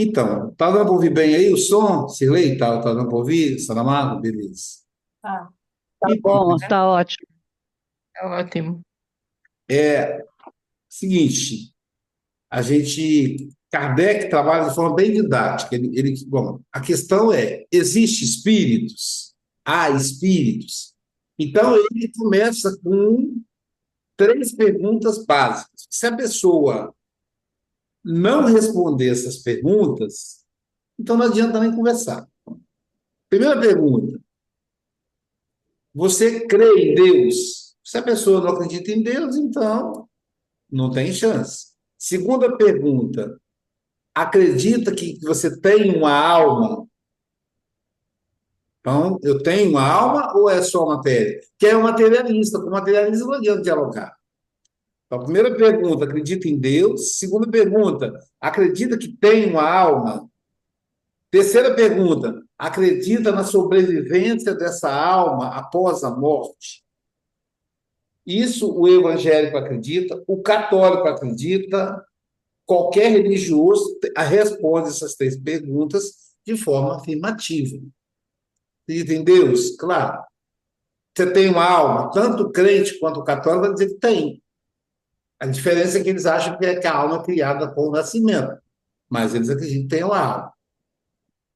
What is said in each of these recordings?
Então, tá dando para ouvir bem aí o som, Cirlei? Tá dando para ouvir? Saramago? Beleza. Ah, tá Então, bom, tá ótimo. Tá ótimo. é seguinte, Kardec trabalha de forma bem didática. Bom, a questão é, existe espíritos? Há espíritos? Então, ele começa com três perguntas básicas. Se a pessoa não responder essas perguntas, então não adianta nem conversar. Primeira pergunta: você crê em Deus? Se a pessoa não acredita em Deus, então não tem chance. Segunda pergunta: acredita que você tem uma alma? Então, eu tenho uma alma ou é só matéria? Que é um materialista. Com materialista não adianta dialogar. Então, primeira pergunta: acredita em Deus? Segunda pergunta: acredita que tem uma alma? Terceira pergunta: acredita na sobrevivência dessa alma após a morte? Isso o evangélico acredita, o católico acredita, qualquer religioso responde essas três perguntas de forma afirmativa. Acredita em Deus? Claro. Você tem uma alma? Tanto o crente quanto o católico vão dizer que tem. A diferença é que eles acham que a alma é criada com o nascimento, mas eles acreditam que tem uma alma.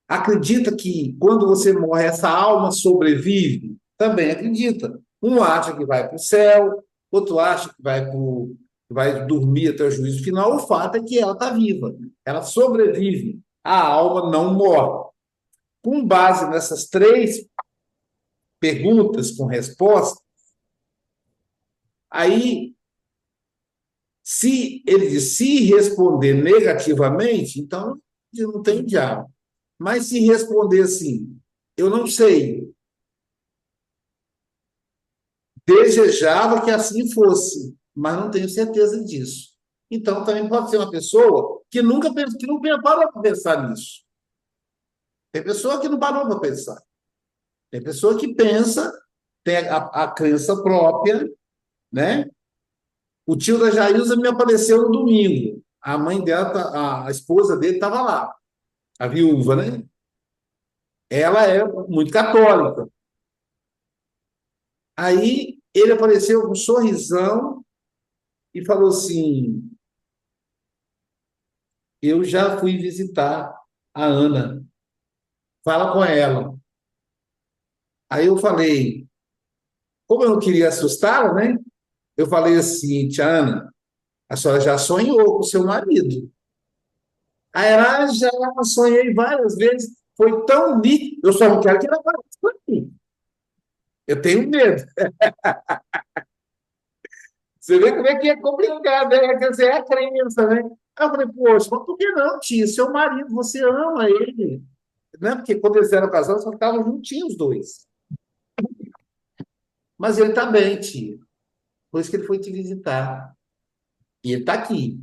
Acredita que quando você morre, essa alma sobrevive? Também acredita. Um acha que vai para o céu, outro acha que vai dormir até o juízo final. O fato é que ela está viva, ela sobrevive, a alma não morre. Com base nessas três perguntas com resposta, aí, se ele diz, se responder negativamente, então não tem diabo. Mas se responder assim, eu não sei, desejava que assim fosse, mas não tenho certeza disso. Então, também pode ser uma pessoa que nunca que não parou para pensar nisso. Tem pessoa que não parou para pensar. Tem pessoa que pensa, tem a crença própria, né? O tio da Jailza me apareceu no domingo. A mãe dela, a esposa dele estava lá, a viúva, né? Ela é muito católica. Aí ele apareceu com um sorrisão e falou assim: eu já fui visitar a Ana, fala com ela. Aí eu falei, como eu não queria assustá-la, né? Eu falei assim, tia Ana, a senhora já sonhou com o seu marido. Aí ela já sonhei várias vezes, foi tão nítido, eu só não quero que ela apareça para mim. Eu tenho medo. Você vê como é que é complicado, né? Quer dizer, é a crença, né? Aí eu falei, poxa, mas por que não, tia? Seu marido, você ama ele. Né? Porque quando eles eram casados, só estavam juntinhos os dois. Mas ele está bem, tia. Por isso que ele foi te visitar. E ele está aqui.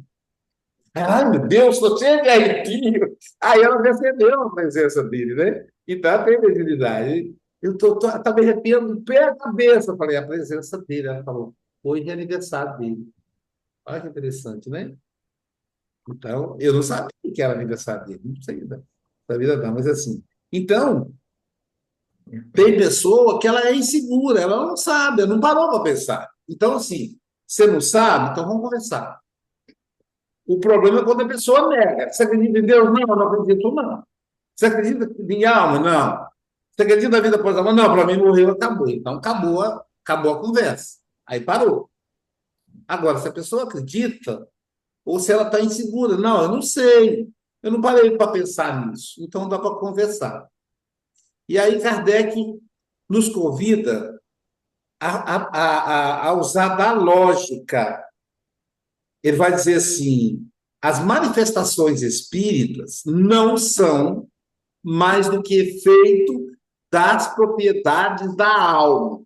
Ai, meu Deus, você é garotinho. Aí ela recebeu a presença dele, né? Então, a credibilidade. Tá me arrepiando do pé da cabeça. Eu falei, a presença dele. Ela falou, hoje é aniversário dele. Olha que interessante, né? Então, eu não sabia que era aniversário dele. Não sei da vida não, mas assim. Então, tem pessoa que ela é insegura, ela não sabe, ela não parou para pensar. Então, assim, você não sabe, então vamos conversar. O problema é quando a pessoa nega. Você acredita em Deus? Não, eu não acredito, não. Você acredita em alma? Não. Você acredita na vida após a morte? Não, para mim morreu, acabou. Então acabou a conversa. Aí parou. Agora, se a pessoa acredita, ou se ela está insegura, não, eu não sei. Eu não parei para pensar nisso. Então dá para conversar. E aí Kardec nos convida a usar da lógica. Ele vai dizer assim: as manifestações espíritas não são mais do que efeito das propriedades da alma.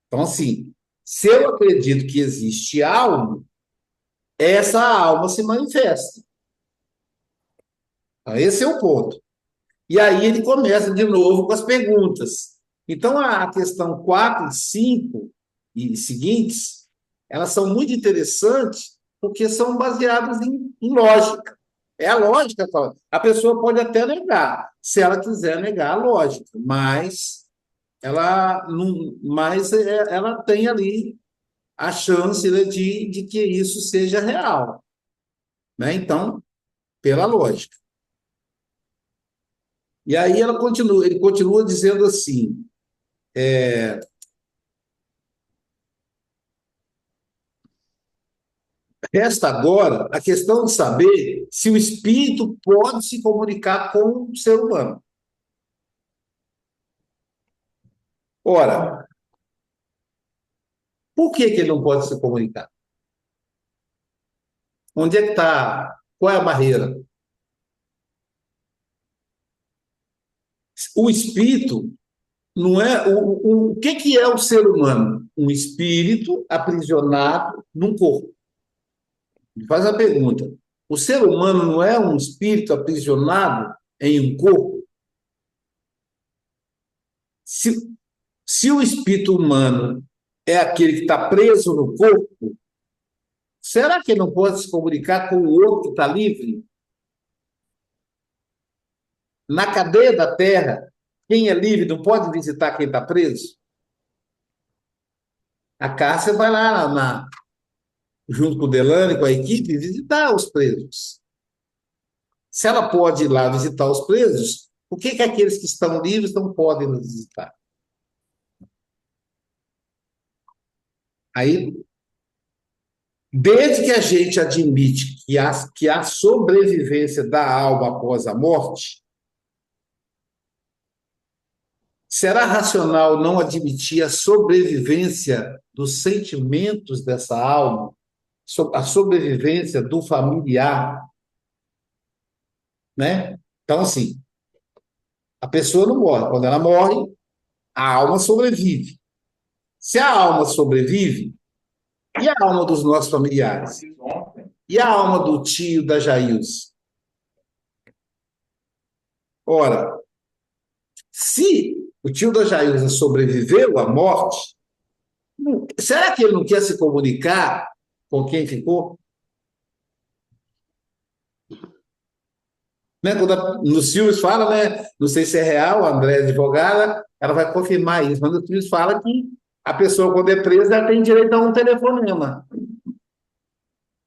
Então, assim, se eu acredito que existe alma, essa alma se manifesta. Então, esse é o ponto. E aí ele começa de novo com as perguntas. Então, a questão 4 e 5 e seguintes, elas são muito interessantes porque são baseadas em lógica. É a lógica. A pessoa pode até negar, se ela quiser negar a lógica, mas ela não, mas ela tem ali a chance, né, de que isso seja real, né? Então, pela lógica. E aí ele continua dizendo assim: resta agora a questão de saber se o espírito pode se comunicar com o ser humano. Ora, por que ele não pode se comunicar? Onde é que está? Qual é a barreira? O espírito não é. O que é o ser humano? Um espírito aprisionado num corpo. Me faz a pergunta: o ser humano não é um espírito aprisionado em um corpo? Se, se o espírito humano é aquele que está preso no corpo, será que ele não pode se comunicar com o outro que está livre? Na cadeia da terra, quem é livre não pode visitar quem está preso? A Cássia vai lá junto com o Delane, com a equipe, visitar os presos. Se ela pode ir lá visitar os presos, por que aqueles que estão livres não podem nos visitar? Aí, desde que a gente admite que há sobrevivência da alma após a morte, será racional não admitir a sobrevivência dos sentimentos dessa alma, a sobrevivência do familiar, né? Então, assim, a pessoa não morre. Quando ela morre, a alma sobrevive. Se a alma sobrevive, e a alma dos nossos familiares? E a alma do tio da Jailson? Ora, se o tio da Jailson sobreviveu à morte, será que ele não quer se comunicar com quem ficou? Né? Quando nos filmes fala, né? Não sei se é real, a André, advogada, ela vai confirmar isso, mas nos filmes fala que a pessoa, quando é presa, ela tem direito a um telefonema.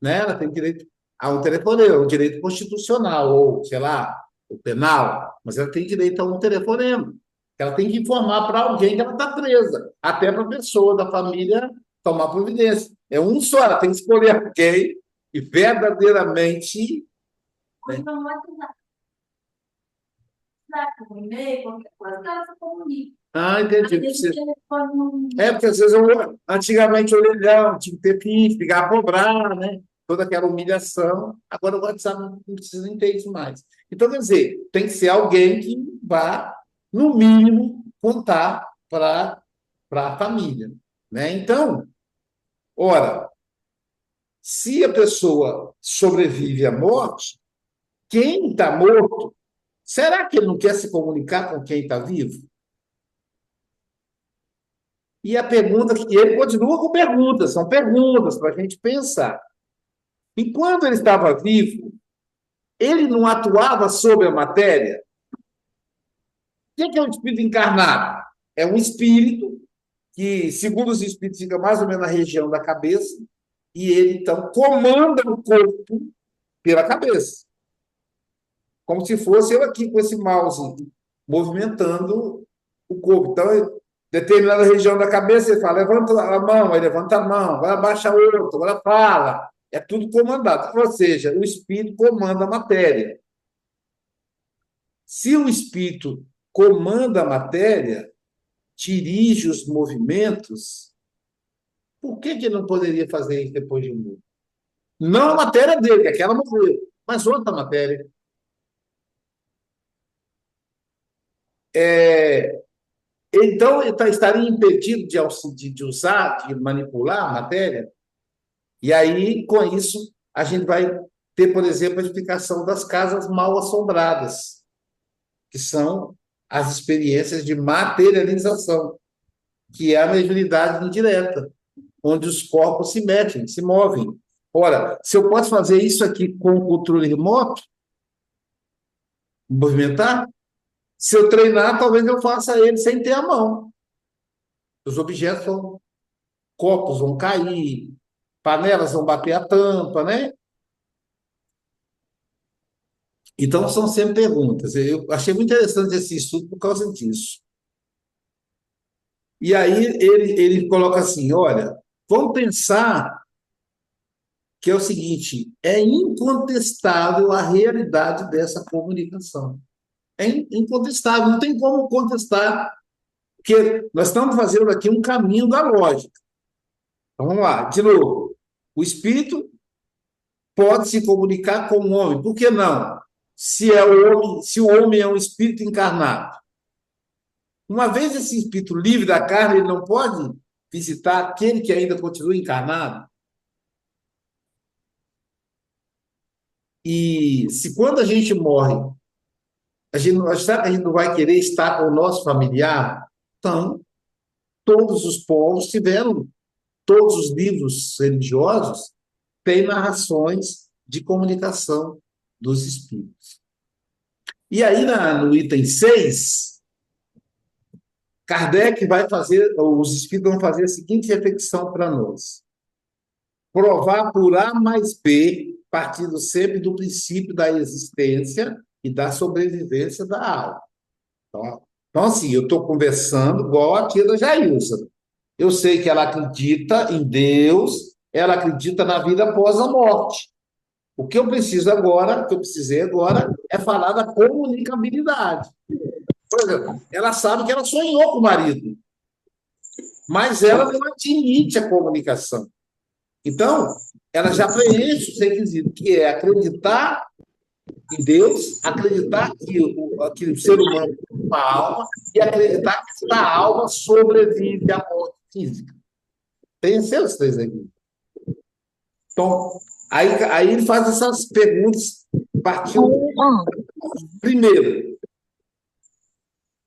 Né? Ela tem direito a um telefonema, um direito constitucional, ou, sei lá, o penal, mas ela tem direito a um telefonema. Ela tem que informar para alguém que ela está presa, até para a pessoa da família tomar providência. É um só, ela tem que escolher alguém e verdadeiramente. Né? Ah, entendi. É, porque às vezes antigamente o leilão tinha que ter PIX, ligar para cobrar, né? Toda aquela humilhação. Agora o WhatsApp não precisa nem ter isso mais. Então, quer dizer, tem que ser alguém que vá, no mínimo, contar para a família. Né? Então, ora, se a pessoa sobrevive à morte, quem está morto, será que ele não quer se comunicar com quem está vivo? E a pergunta que ele continua com perguntas, são perguntas para a gente pensar. Enquanto ele estava vivo, ele não atuava sobre a matéria? O que é um espírito encarnado? É um espírito que, segundo os espíritos, fica mais ou menos na região da cabeça, e ele, então, comanda o corpo pela cabeça. Como se fosse eu aqui com esse mouse movimentando o corpo. Então, determinada região da cabeça, ele fala, levanta a mão, aí levanta a mão, vai abaixa a outra, agora fala. É tudo comandado. Ou seja, o espírito comanda a matéria. Se o espírito comanda a matéria, dirige os movimentos, por que ele não poderia fazer isso depois de morto? Não a matéria dele, que aquela morreu, mas outra matéria. Então, ele estaria impedido de usar, de manipular a matéria? E aí, com isso, a gente vai ter, por exemplo, a explicação das casas mal assombradas, que são as experiências de materialização, que é a mediunidade indireta, onde os corpos se mexem, se movem. Ora, se eu posso fazer isso aqui com o controle remoto, movimentar. Se eu treinar, talvez eu faça ele sem ter a mão. Os objetos vão, copos vão cair, panelas vão bater a tampa, né? Então, são sempre perguntas. Eu achei muito interessante esse estudo por causa disso. E aí ele coloca assim, olha, vamos pensar que é o seguinte, é incontestável a realidade dessa comunicação. É incontestável, não tem como contestar, porque nós estamos fazendo aqui um caminho da lógica. Então, vamos lá, de novo. O espírito pode se comunicar com o homem, por que não? Se o homem é um espírito encarnado. Uma vez esse espírito livre da carne, ele não pode visitar aquele que ainda continua encarnado. E se quando a gente morre, será que a gente não vai querer estar com o nosso familiar? Então, todos os povos tiveram, todos os livros religiosos têm narrações de comunicação dos espíritos. E aí, no item 6, Kardec vai fazer, os espíritos vão fazer a seguinte reflexão para nós. Provar por A mais B, partindo sempre do princípio da existência e da sobrevivência da alma. Então assim, eu estou conversando igual a tia da Jailson. Eu sei que ela acredita em Deus, ela acredita na vida após a morte. O que eu preciso agora, o que eu precisei agora, é falar da comunicabilidade. Por exemplo, ela sabe que ela sonhou com o marido, mas ela não admite a comunicação. Então, ela já preenche os requisitos, que é acreditar em Deus, acreditar que o ser humano tem uma alma e acreditar que essa alma sobrevive à morte física. Tem esses três aqui. Então, aí ele faz essas perguntas partindo. Primeiro,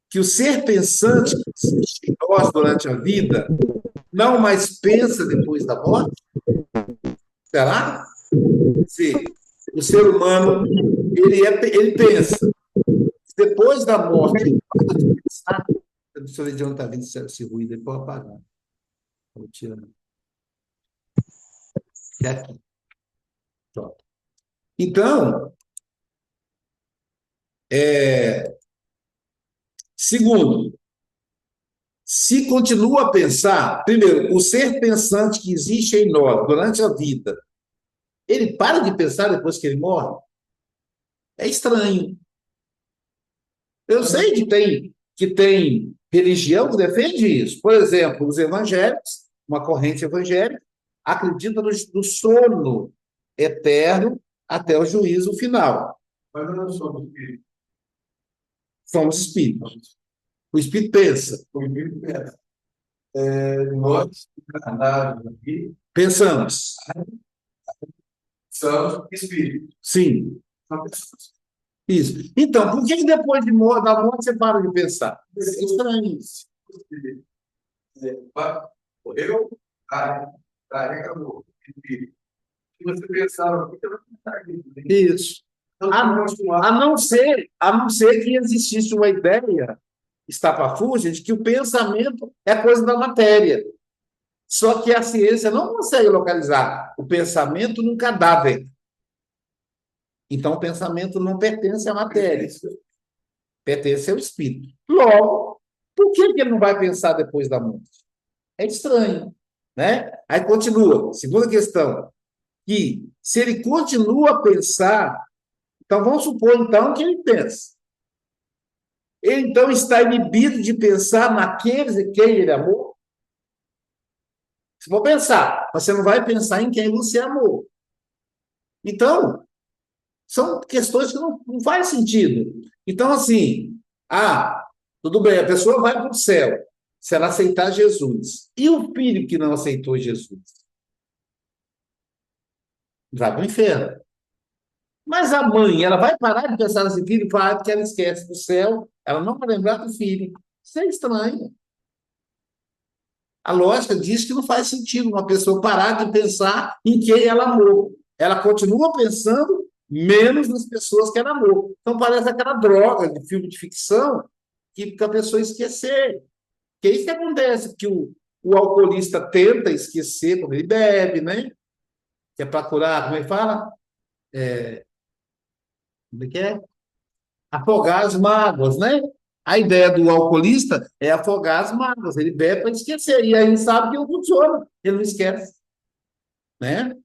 que o ser pensante que existe em nós durante a vida não mais pensa depois da morte? Será? Sim. O ser humano, ele pensa. Depois da morte, ele para de pensar. Deixa eu ver de onde está vindo esse ruído, ele pode apagar. Vou tirar. É aqui. Pronto. Então, segundo, se continua a pensar, primeiro, o ser pensante que existe em nós durante a vida, ele para de pensar depois que ele morre? É estranho. Eu sei que tem religião que defende isso. Por exemplo, os evangélicos, uma corrente evangélica, acredita no sono eterno até o juízo final. Mas nós não somos espíritos. Somos espíritos. O espírito pensa. O espírito pensa. Nós, encarnados aqui, Pensamos. somos espíritos. Sim. São pessoas. Isso. Então, por que depois da morte você para de pensar? É estranho. Eu, acabou. Se você pensava, por que eu não pensava aqui? Isso. A não ser que existisse uma ideia estapafúrdia de que o pensamento é coisa da matéria. Só que a ciência não consegue localizar o pensamento num cadáver. Então, o pensamento não pertence à matéria, pertence ao espírito. Logo, por que ele não vai pensar depois da morte? É estranho, né? Aí continua, segunda questão, que se ele continua a pensar, então vamos supor então que ele pensa. Ele então está inibido de pensar naqueles em quem ele amou? Se for pensar, você não vai pensar em quem você amou. Então, são questões que não faz sentido. Então, assim, tudo bem, a pessoa vai para o céu se ela aceitar Jesus. E o filho que não aceitou Jesus? Vai para o inferno. Mas a mãe, ela vai parar de pensar nesse filho, vai, porque ela esquece do céu, ela não vai lembrar do filho. Isso é estranho. A lógica diz que não faz sentido uma pessoa parar de pensar em quem ela amou. Ela continua pensando menos nas pessoas que era amor. Então parece aquela droga de filme de ficção que a pessoa esquecer. Que é isso que acontece, que o alcoolista tenta esquecer quando ele bebe, né? Que é para curar, como é que fala? Como é que é? Afogar as mágoas, né? A ideia do alcoolista é afogar as mágoas. Ele bebe para esquecer. E aí ele sabe que não funciona. Ele não esquece, né?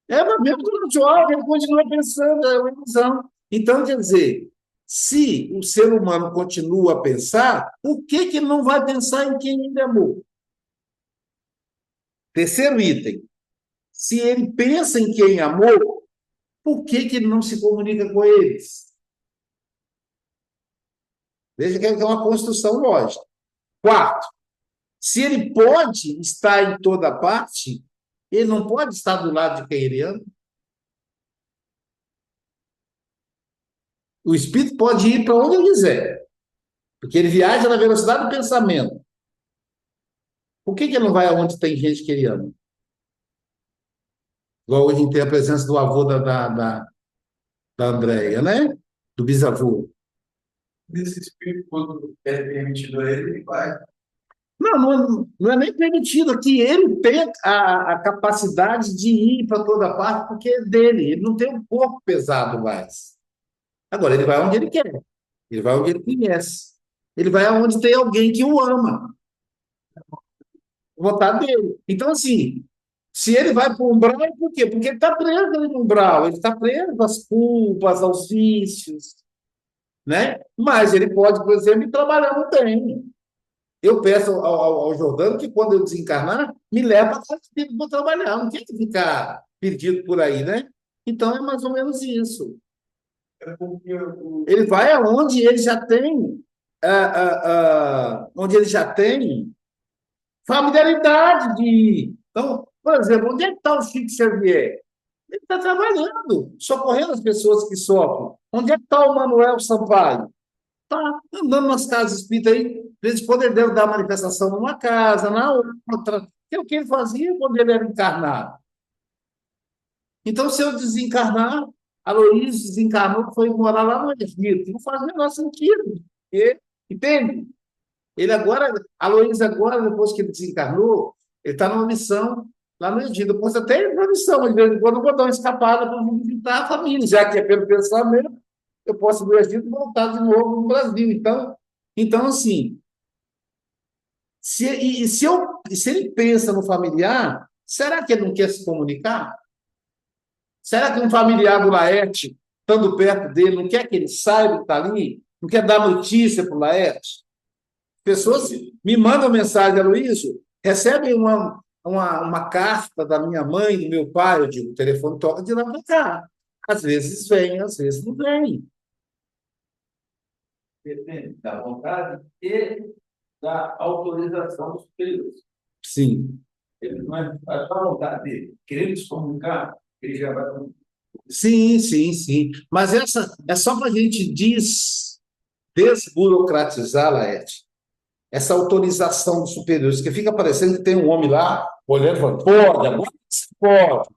Mas mesmo durante o álcool, ele continua pensando, é uma ilusão. Então, quer dizer, se o ser humano continua a pensar, por que que ele não vai pensar em quem ele amou? Terceiro item. Se ele pensa em quem amou, por que que ele não se comunica com eles? Veja que é uma construção lógica. Quarto, se ele pode estar em toda parte, ele não pode estar do lado de quem ele ama. O espírito pode ir para onde ele quiser, porque ele viaja na velocidade do pensamento. Por que que ele não vai aonde tem gente que ele ama? Igual hoje tem a presença do avô da Andréia, né? Do bisavô. Nesse espírito, quando é permitido a ele, ele vai. Não é nem permitido que ele tenha a capacidade de ir para toda parte, porque é dele, ele não tem um corpo pesado mais. Agora, ele vai onde ele quer, ele vai onde ele conhece, ele vai aonde tem alguém que o ama, vontade dele. Então, assim, se ele vai para o umbral, é por quê? Porque ele está preso ali no umbral, ele está preso às culpas, aos vícios, né? Mas ele pode, por exemplo, ir trabalhando bem. Eu peço ao Jordano que, quando eu desencarnar, me leve para casa espírita para trabalhar. Não tem que ficar perdido por aí, né? Então, é mais ou menos isso. É porque Ele vai aonde ele já tem, onde ele já tem familiaridade de ir. Então, por exemplo, onde é que está o Chico Xavier? Ele está trabalhando, socorrendo as pessoas que sofrem. Onde é que está o Manuel Sampaio? Está andando nas casas espíritas aí, de vez em quando ele deve dar manifestação numa casa, na outra, que é o que ele fazia quando ele era encarnado. Então, se eu desencarnar, Aloysio desencarnou, foi morar lá no Egito. Não faz o menor sentido. Entende? Ele agora, Aloysio agora, depois que ele desencarnou, ele está numa missão lá no Egito. Depois até ele uma missão, de vez em quando eu vou dar uma escapada para visitar a família, já que é pelo pensamento, eu posso ir no Egito e voltar de novo no Brasil. Então assim, se ele pensa no familiar, será que ele não quer se comunicar? Será que um familiar do Laerte, estando perto dele, não quer que ele saiba que está ali? Não quer dar notícia para o Laerte? Pessoas me mandam mensagem, Aloysio, recebem uma carta da minha mãe, do meu pai, eu digo, o telefone toca de lá para cá. Às vezes vem, às vezes não vem. depende da vontade e da autorização dos superiores. Sim. Ele não é a sua vontade dele. Querer se comunicar, ele já vai. Sim, sim, sim. Mas essa é só para a gente desburocratizar, Laerte, essa autorização dos superiores, que fica parecendo que tem um homem lá olhando e falando, pode, agora você pode,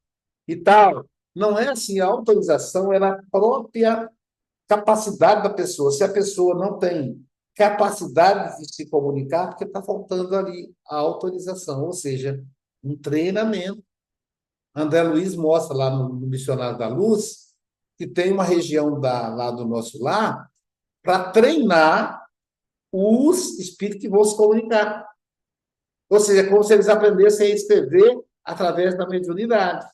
e tal. Não é assim, a autorização é a própria capacidade da pessoa. Se a pessoa não tem capacidade de se comunicar, porque está faltando ali a autorização, ou seja, um treinamento. André Luiz mostra lá no Missionário da Luz que tem uma região lá do nosso lar para treinar os espíritos que vão se comunicar. Ou seja, é como se eles aprendessem a escrever através da mediunidade.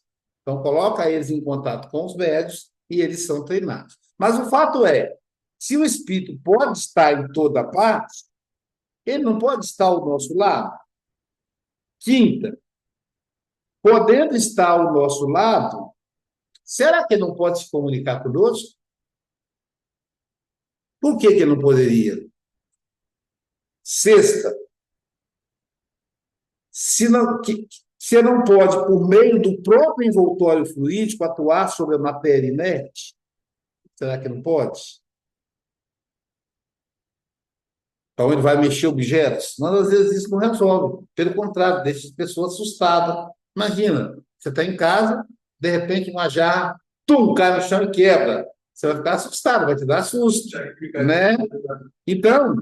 Então, coloca eles em contato com os médios e eles são treinados. Mas o fato é, se o espírito pode estar em toda parte, ele não pode estar ao nosso lado. Quinta, podendo estar ao nosso lado, será que ele não pode se comunicar conosco? Por que ele não poderia? Sexta, se não pode, por meio do próprio envoltório fluídico, atuar sobre a matéria inerte, será que não pode? Então ele vai mexer objetos? Mas às vezes isso não resolve. Pelo contrário, deixa as pessoas assustadas. Imagina, você está em casa, de repente uma jarra tum, cai no chão e quebra. Você vai ficar assustado, vai te dar susto, né? Então,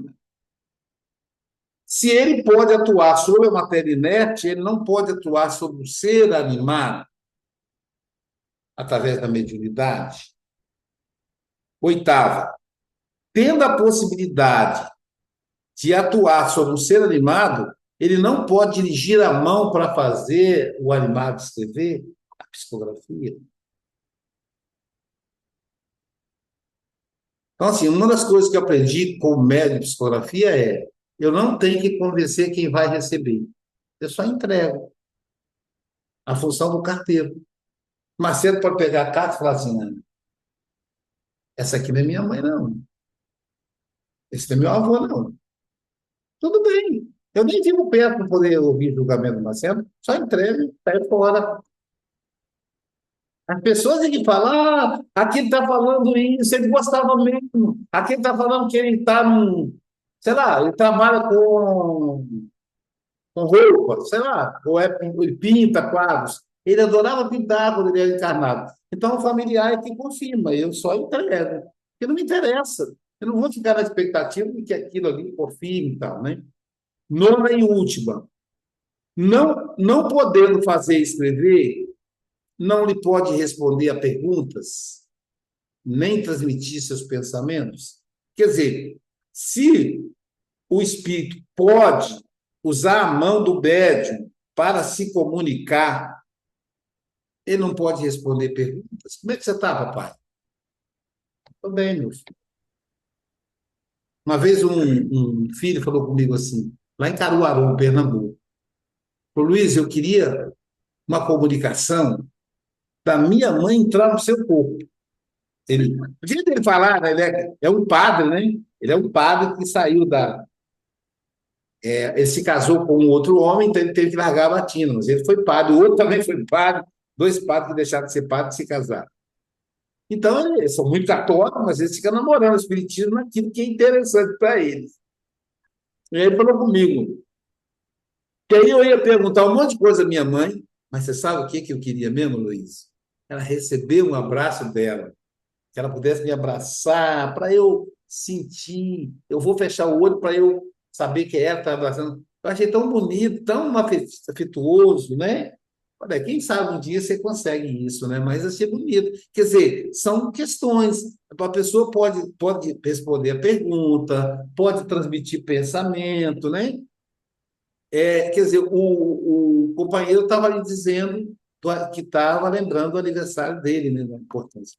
se ele pode atuar sobre a matéria inerte, ele não pode atuar sobre o ser animado através da mediunidade. Oitava, tendo a possibilidade de atuar sobre um ser animado, ele não pode dirigir a mão para fazer o animado escrever a psicografia. Então, assim, uma das coisas que eu aprendi com o médium de psicografia é: eu não tenho que convencer quem vai receber. Eu só entrego a função do carteiro. Marcelo pode pegar a carta e falar assim: "Não, essa aqui não é minha mãe, não. Esse não é meu avô, não." Tudo bem. Eu nem vivo perto para poder ouvir o julgamento do Marcelo, só entrego, sai fora. As pessoas é que falam, aquele está falando isso, ele gostava mesmo. Aquele está falando que ele está num, sei lá, ele trabalha com roupa, sei lá, ou ele pinta quadros. Ele adorava pintar quando ele era encarnado. Então, o familiar é que confirma, eu só entrego. Porque não me interessa. Eu não vou ficar na expectativa de que aquilo ali confirme e tal, né? Nona e última. Não podendo fazer escrever, não lhe pode responder a perguntas, nem transmitir seus pensamentos. Quer dizer, se o espírito pode usar a mão do médium para se comunicar, ele não pode responder perguntas. Como é que você está, papai? Estou bem, meu filho. Uma vez um filho falou comigo assim, lá em Caruaru, Pernambuco: Luiz, eu queria uma comunicação da minha mãe entrar no seu corpo. Ele, o jeito dele falar, né, ele é um padre, né? Ele é um padre que saiu da. Ele se casou com um outro homem, então ele teve que largar a batina. Mas ele foi padre, o outro também foi padre, dois padres que deixaram de ser padre e se casaram. Então, eles são muito católicos, mas eles ficam namorando o espiritismo naquilo que é interessante para eles. E aí ele falou comigo, que aí eu ia perguntar um monte de coisa à minha mãe, mas você sabe o que que eu queria mesmo, Luiz? Ela receber um abraço dela, que ela pudesse me abraçar, para eu sentir. Eu vou fechar o olho para eu saber que ela está abraçando. Eu achei tão bonito, tão afetuoso, né? Olha, quem sabe um dia você consegue isso, né? Mas achei bonito. Quer dizer, são questões. A pessoa pode responder a pergunta, pode transmitir pensamento, né? Quer dizer, o companheiro estava ali dizendo que estava lembrando o aniversário dele, né? Da importância.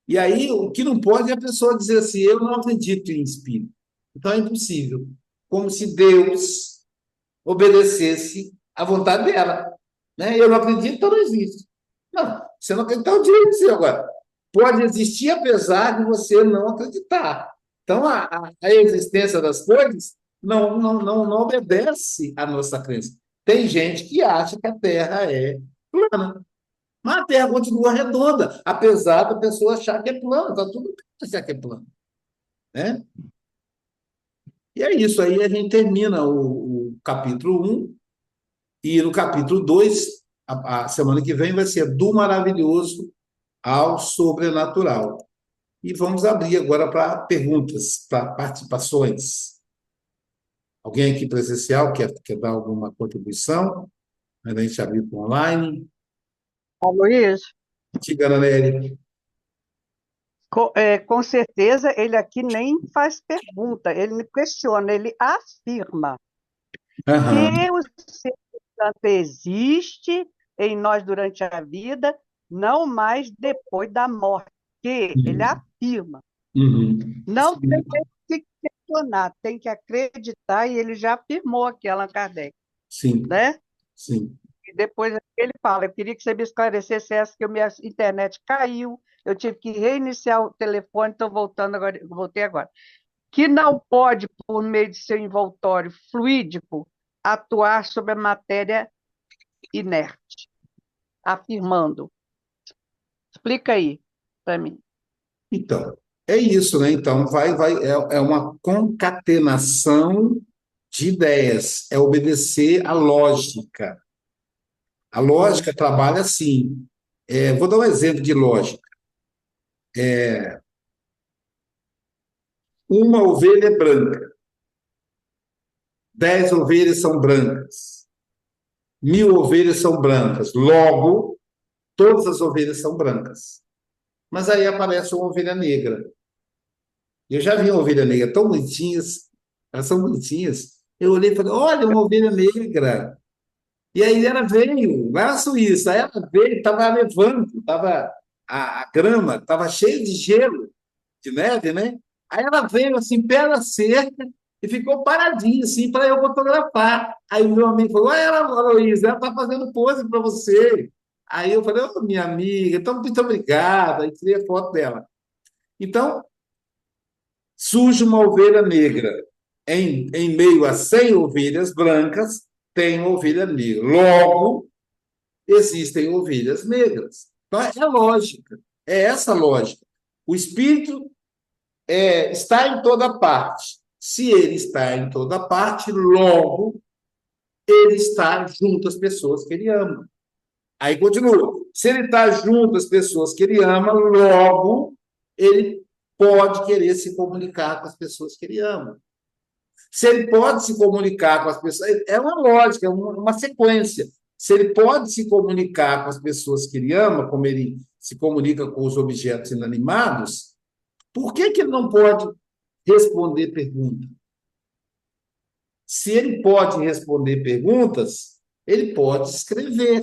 E aí, o que não pode é a pessoa dizer assim: eu não acredito em espírito. Então, é impossível. Como se Deus obedecesse à vontade dela. Né? Eu não acredito, então não existe. Não, você não acredita, então eu digo você agora. Pode existir apesar de você não acreditar. Então, a existência das coisas não obedece à nossa crença. Tem gente que acha que a Terra é plana. Mas a Terra continua redonda, apesar da pessoa achar que é plana. Está tudo bem achar que é plano. Né? E é isso. Aí a gente termina o capítulo 1, e no capítulo 2, a semana que vem, vai ser do maravilhoso ao sobrenatural. E vamos abrir agora para perguntas, para participações. Alguém aqui presencial quer dar alguma contribuição? A gente abrir para online. Luiz, Diga, Nery. com certeza ele aqui nem faz pergunta, ele me questiona, ele afirma Aham. que o Espírito Santo existe em nós durante a vida, não mais depois da morte. Que ele Uhum. afirma. Uhum. Não tem que questionar, tem que acreditar, e ele já afirmou aqui, Allan Kardec, Sim, né? sim. E depois ele fala: eu queria que você me esclarecesse essa, que a minha internet caiu, eu tive que reiniciar o telefone, estou voltando agora, voltei agora. Que não pode, por meio de seu envoltório fluídico, atuar sobre a matéria inerte, afirmando. Explica aí para mim. Então, é isso, né? Então, é uma concatenação de ideias, é obedecer à lógica. A lógica trabalha assim. Vou dar um exemplo de lógica. Uma ovelha é branca, 10 ovelhas são brancas, 1.000 ovelhas são brancas. Logo, todas as ovelhas são brancas. Mas aí aparece uma ovelha negra. Eu já vi uma ovelha negra tão bonitinhas, elas são bonitinhas. Eu olhei e falei, olha, uma ovelha negra. E aí ela veio, lá na Suíça, aí ela veio, estava nevando, estava a grama estava cheia de gelo, de neve, né? Aí ela veio assim, pé na cerca, e ficou paradinha, assim, para eu fotografar. Aí o meu amigo falou, olha ela, Aloysio, ela está fazendo pose para você. Aí eu falei, ô, minha amiga, então muito obrigada. Aí tirei a foto dela. Então, surge uma ovelha negra. Em meio a 100 ovelhas brancas, tem uma ovelha negra. Logo, existem ovelhas negras. Então, é lógica, é essa lógica. O espírito está em toda parte. Se ele está em toda parte, logo ele está junto às pessoas que ele ama. Aí continua. Se ele está junto às pessoas que ele ama, logo ele pode querer se comunicar com as pessoas que ele ama. Se ele pode se comunicar com as pessoas, é uma lógica, é uma sequência. Se ele pode se comunicar com as pessoas que ele ama, como ele se comunica com os objetos inanimados, por que ele não pode responder perguntas? Se ele pode responder perguntas, ele pode escrever.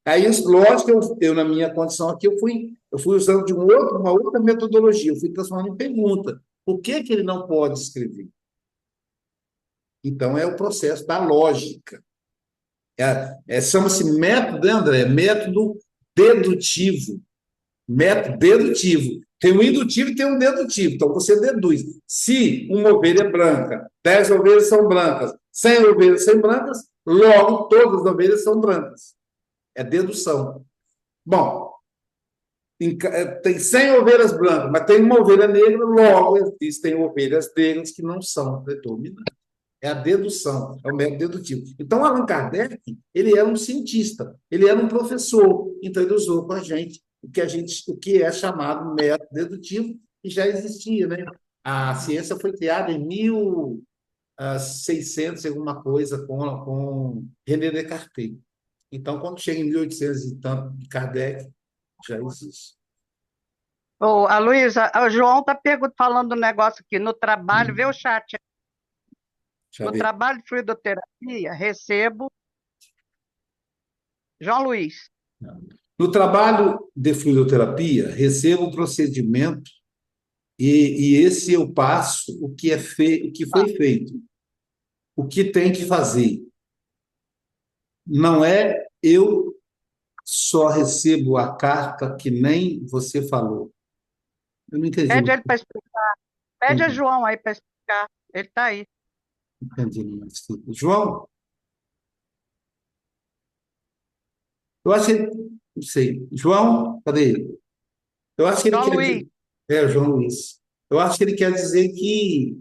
Aí, lógico, na minha condição aqui, eu fui usando de uma outra metodologia, eu fui transformando em pergunta. Por que ele não pode escrever? Então, é o processo da lógica. Chama-se método, né, André? Método dedutivo. Método dedutivo. Tem um indutivo e tem um dedutivo. Então, você deduz. Se uma ovelha é branca, 10 ovelhas são brancas, 100 ovelhas são brancas, logo todas as ovelhas são brancas. É dedução. Bom, tem 100 ovelhas brancas, mas tem uma ovelha negra, logo existem ovelhas negras que não são predominantes. É a dedução, é o método dedutivo. Então, Allan Kardec, ele era um cientista, ele era um professor, então ele usou com a gente o que é chamado método dedutivo, e já existia, né? A ciência foi criada em 1600 alguma coisa com René Descartes. Então, quando chega em 1800 e tanto de Kardec, já existe. Ô, a Luísa, o João está falando um negócio aqui. No trabalho, vê o chat. No trabalho de fluidoterapia, recebo. João Luiz. No trabalho de fluidoterapia, recebo o procedimento e esse eu passo o que o que foi feito, o que tem que fazer. Não é eu só recebo a carta que nem você falou. Eu não entendi. Pede ele para explicar. Pede a João aí para explicar. Ele está aí. Entendi. João? Eu acho que. Não sei. João? Cadê ele? Eu acho que ele João quer Luiz. dizer. É, o João Luiz. Eu acho que ele quer dizer que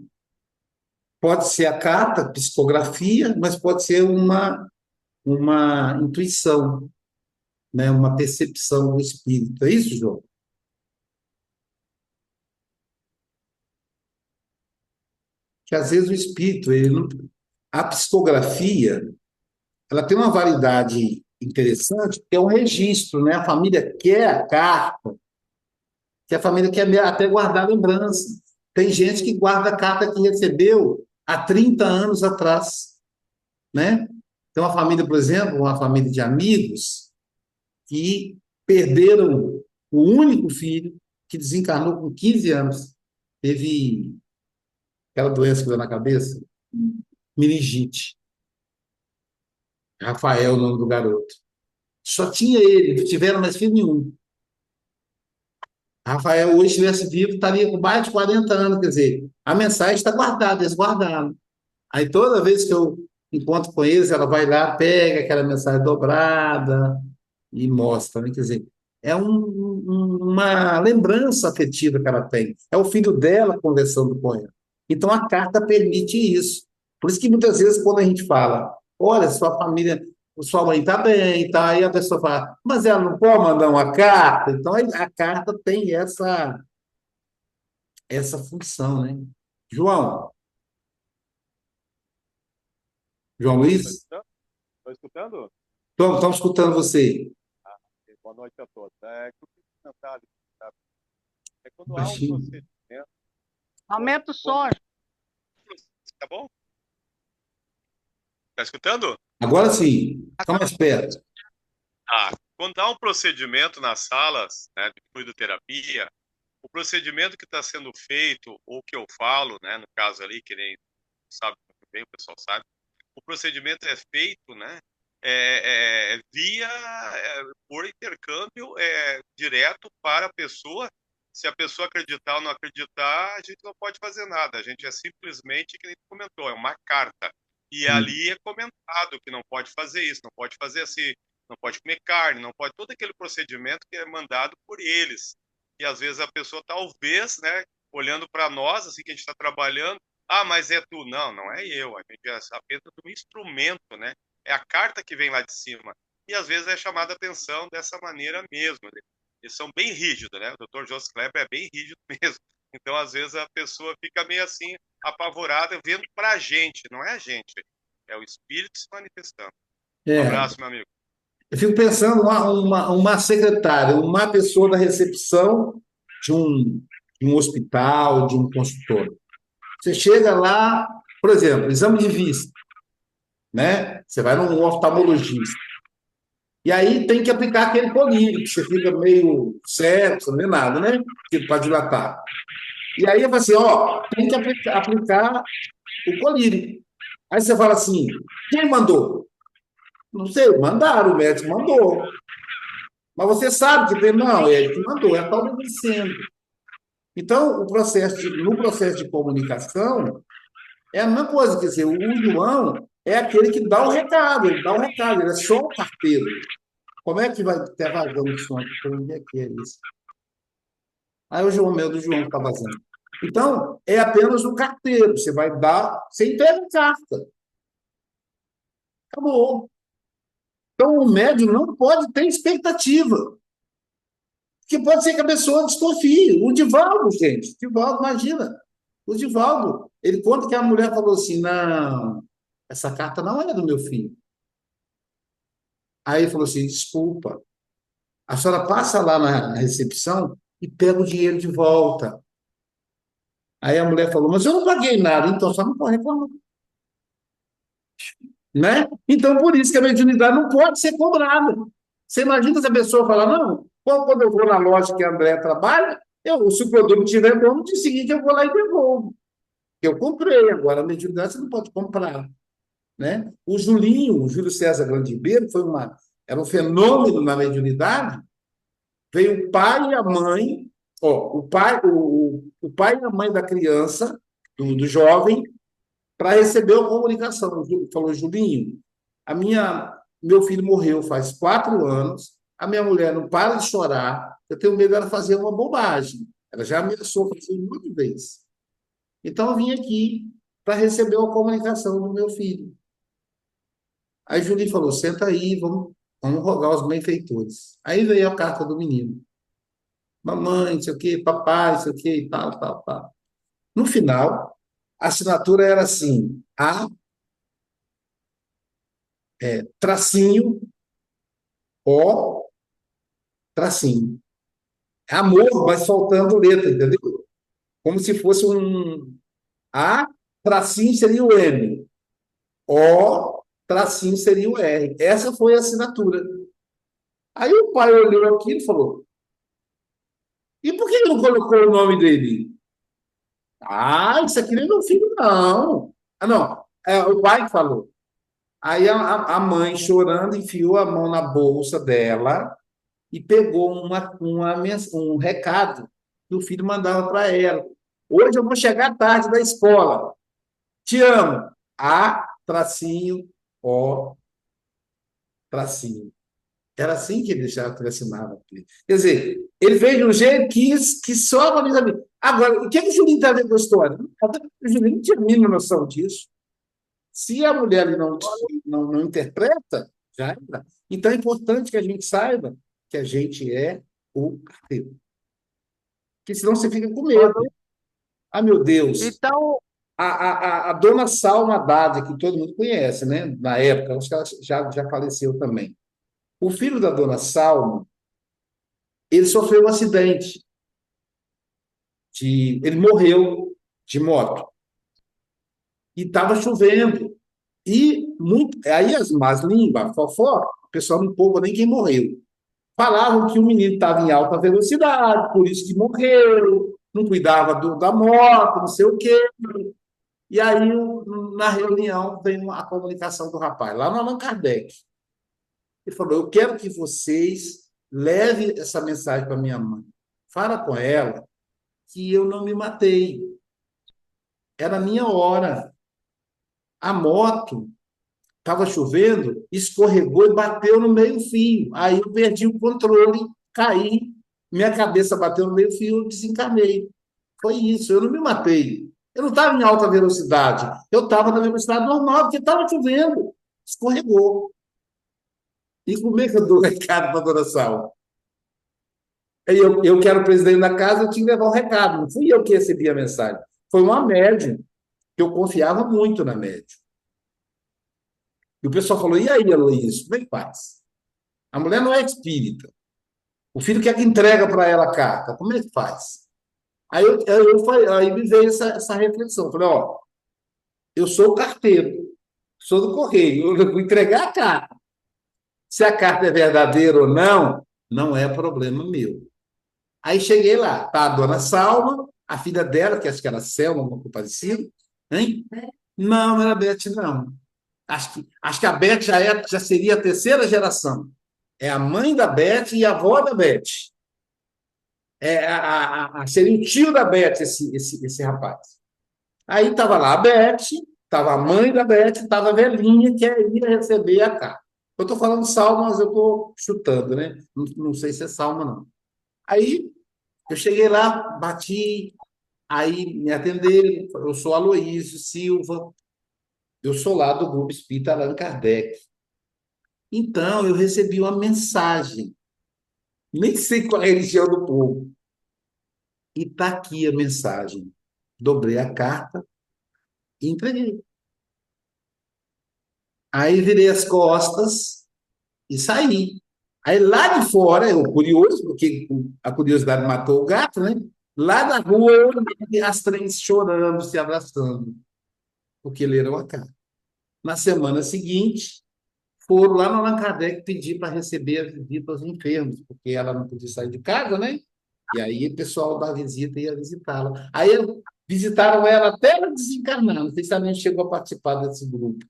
pode ser a carta, psicografia, mas pode ser uma intuição, né? Uma percepção do espírito. É isso, João? Que às vezes o espírito, a psicografia, ela tem uma validade interessante, que é um registro, né? A família quer a carta, que a família quer até guardar lembrança. Tem gente que guarda a carta que recebeu há 30 anos atrás, né? Tem uma família, por exemplo, uma família de amigos que perderam o único filho que desencarnou com 15 anos. Teve aquela doença que deu na cabeça, meningite. Rafael, o nome do garoto. Só tinha ele, não tiveram mais filho nenhum. Rafael, hoje, estivesse vivo, estaria com mais de 40 anos, quer dizer, a mensagem está guardada, eles guardaram. Aí toda vez que eu encontro com eles, ela vai lá, pega aquela mensagem dobrada e mostra, né? Quer dizer, é uma lembrança afetiva que ela tem. É o filho dela conversando com ela. Então a carta permite isso. Por isso que muitas vezes, quando a gente fala, olha, sua família, sua mãe está bem, tá? Aí a pessoa fala, mas ela não pode mandar uma carta? Então, a carta tem essa função, né? João, João Estou Luiz, escutando? Estou escutando? estamos escutando você. Ah, ok. Boa noite a todos. É, que eu queria comentar ali, sabe? É quando há um Baixinho. procedimento. Aumenta o som. Tá bom? Tá escutando? Agora sim, fica mais perto. Quando há um procedimento nas salas, né, de fluidoterapia, o procedimento que está sendo feito, ou que eu falo, né, no caso ali, que nem sabe muito bem, o pessoal sabe, o procedimento é feito, né, via por intercâmbio direto para a pessoa. Se a pessoa acreditar ou não acreditar, a gente não pode fazer nada. A gente é simplesmente, que nem tu comentou, é uma carta. E ali é comentado que não pode fazer isso, não pode fazer assim, não pode comer carne, não pode todo aquele procedimento que é mandado por eles. E às vezes a pessoa talvez, né, olhando para nós, assim que a gente está trabalhando, mas é tu. Não, não é eu. A gente é apenas um instrumento, né? É a carta que vem lá de cima. E às vezes é chamada a atenção dessa maneira mesmo. Eles são bem rígidos, né? O doutor José Kleber é bem rígido mesmo. Então, às vezes, a pessoa fica meio assim, apavorada, vendo para a gente. Não é a gente, é o espírito se manifestando. Um É, abraço, meu amigo. eu fico pensando uma secretária, uma pessoa da recepção de um hospital, de um consultório. Você chega lá, por exemplo, exame de vista, né? Você vai num oftalmologista. E aí tem que aplicar aquele colírio, que você fica meio cego, você não vê nada, né? Para dilatar. E aí eu falo assim, ó, tem que aplicar o colírio. Aí você fala assim, quem mandou? Não sei, mandaram, o médico mandou. Mas você sabe que tem, não, é ele que mandou, é tal obedecendo. Então, no processo de comunicação, é a mesma coisa, quer dizer, o João é aquele que dá o recado, ele dá o recado, ele é só o carteiro. Como é que vai ter vazando o som aqui? Onde é que é isso? Aí o João, meu do João está vazando. Então, é apenas o carteiro, você vai dar, você entrega a carta. Acabou. Então, o médium não pode ter expectativa. Porque pode ser que a pessoa desconfie. O Divaldo, gente, o Divaldo, imagina. O Divaldo, ele conta que a mulher falou assim: não, essa carta não é do meu filho. Aí ele falou assim: desculpa, a senhora passa lá na recepção e pega o dinheiro de volta. Aí a mulher falou: mas eu não paguei nada, então só não pode reclamar. Né? Então, por isso que a mediunidade não pode ser cobrada. Você imagina se a pessoa falar: não, quando eu vou na loja que a André trabalha, se o produto estiver bom, no dia seguinte eu vou lá e devolvo. Eu comprei, agora a mediunidade você não pode comprar. Né? O Julinho, o Júlio César Grande Ribeiro, era um fenômeno na mediunidade. Veio o pai e a mãe, o pai e a mãe da criança, do jovem, para receber a comunicação. Falou: Julinho, meu filho morreu faz 4 anos, a minha mulher não para de chorar, eu tenho medo dela fazer uma bobagem. Ela já ameaçou fazer um monte de vezes. Então, eu vim aqui para receber a comunicação do meu filho. Aí Julinho falou: senta aí, vamos rogar os benfeitores. Aí veio a carta do menino. Mamãe, não sei o quê, papai, não sei o quê, e tal, tal, tal. No final, a assinatura era assim: tracinho, O, tracinho. Amor, mas faltando letra, entendeu? Como se fosse um A, tracinho seria o M. O, tracinho seria o R. Essa foi a assinatura. Aí o pai olhou aquilo e falou: e por que não colocou o nome dele? Isso aqui não é meu filho, não. Não, é o pai que falou. Aí a mãe, chorando, enfiou a mão na bolsa dela e pegou um recado que o filho mandava para ela. Hoje eu vou chegar tarde da escola. Te amo. A, tracinho, O, tracinho. Era assim que ele já assinava. Quer dizer, ele fez de um jeito que só a família sabia. Agora, o que o Julinho está vendo com a história? O Julinho não tinha a mínima noção disso. Se a mulher não interpreta, Já era. Então é importante que a gente saiba que a gente é o carteiro. Porque senão você fica com medo. Ah, meu Deus. Então, A dona Salma Haddad, que todo mundo conhece, né? Na época, acho que ela já faleceu também. O filho da dona Salma, ele sofreu um acidente. Ele morreu de moto. E estava chovendo. Aí as más línguas, fofó, o pessoal não poupa nem quem morreu. Falavam que o menino estava em alta velocidade, por isso que morreu, não cuidava da moto, não sei o quê. E aí, na reunião, veio a comunicação do rapaz, lá no Allan Kardec. Ele falou: eu quero que vocês levem essa mensagem para minha mãe. Fala com ela que eu não me matei. Era a minha hora. A moto estava chovendo, escorregou e bateu no meio-fio. Aí eu perdi o controle, caí, minha cabeça bateu no meio-fio, eu desencanei. Foi isso, eu não me matei. Eu não estava em alta velocidade, eu estava na velocidade normal, porque estava chovendo, escorregou. E como é que eu dou recado para a dona Sal? Eu que era o presidente da casa, eu tinha que levar um recado, não fui eu que recebi a mensagem. Foi uma médium, que eu confiava muito na médium. E o pessoal falou: e aí, Heloísa, como é que faz? A mulher não é espírita. O filho quer que entrega para ela a carta. Como é que faz? Aí me veio essa reflexão. Eu falei: ó, eu sou o carteiro, sou do correio, eu vou entregar a carta. Se a carta é verdadeira ou não, não é problema meu. Aí cheguei lá, tá a dona Salma, a filha dela, que acho que era Selma, uma coisa parecida, hein? Não, não era Beth, não. Acho que a Beth já seria a terceira geração. É a mãe da Beth e a avó da Beth. Seria o tio da Beth, esse rapaz. Aí estava lá a Beth, estava a mãe da Beth, estava a velhinha que ia receber a carta. Eu estou falando Salma, mas eu estou chutando, né? Não sei se é Salma, não. Aí eu cheguei lá, bati, aí me atenderam. Eu sou Aloísio Silva, eu sou lá do Grupo Espírita Allan Kardec. Então, eu recebi uma mensagem, nem sei qual é a religião do povo, e está aqui a mensagem. Dobrei a carta e entreguei. Aí virei as costas e saí. Aí lá de fora, eu curioso, porque a curiosidade matou o gato, né? Lá da rua, eu vi as três chorando, se abraçando, porque leram a carta. Na semana seguinte, foram lá no Allan Kardec pedir para receber a visita aos enfermos, porque ela não podia sair de casa, né? E aí o pessoal da visita ia visitá-la. Aí visitaram ela até ela desencarnar. Não sei se a gente chegou a participar desse grupo.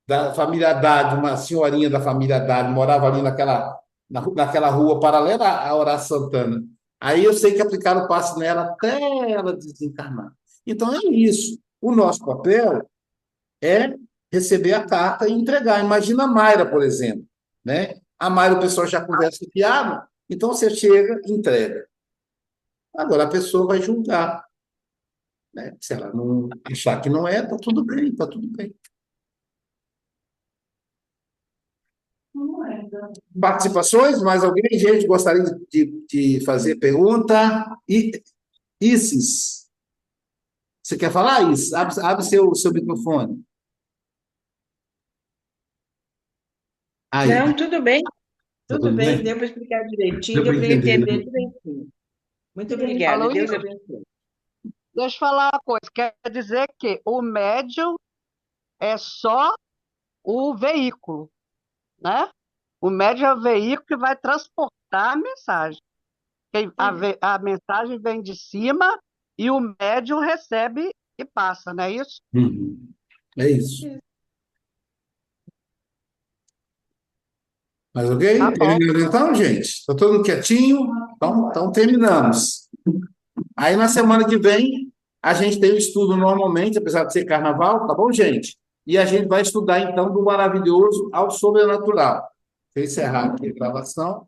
Da família Haddad, uma senhorinha da família Haddad, morava ali naquela rua paralela à Horácio Santana. Aí eu sei que aplicaram o passe nela até ela desencarnar. Então é isso. O nosso papel é receber a carta e entregar. Imagina a Mayra, por exemplo, né? A Mayra, o pessoal já conversa fiado, então você chega e entrega. Agora a pessoa vai julgar, né? Se ela não achar que não é, tá tudo bem, está tudo bem. Participações? Mais alguém? Gente, gostaria de fazer pergunta? Isis, você quer falar, Isis? Abre seu microfone. Aí, Não, tudo bem, tá tudo bem? deu para explicar direitinho, Deu deu para para entender, entender né? direitinho. Muito obrigada, falou Deus isso. abençoe. Deixa eu falar uma coisa. Quer dizer que o médium é só o veículo, né? O médium é o veículo que vai transportar a mensagem. A mensagem vem de cima e o médium recebe e passa, não é isso? Uhum. É isso. Mais alguém? Tá bom. Terminando então, gente? Está todo mundo quietinho? Então terminamos. Aí na semana que vem a gente tem o estudo normalmente, apesar de ser carnaval, tá bom, gente? E a gente vai estudar então do maravilhoso ao sobrenatural. Vou encerrar aqui a gravação.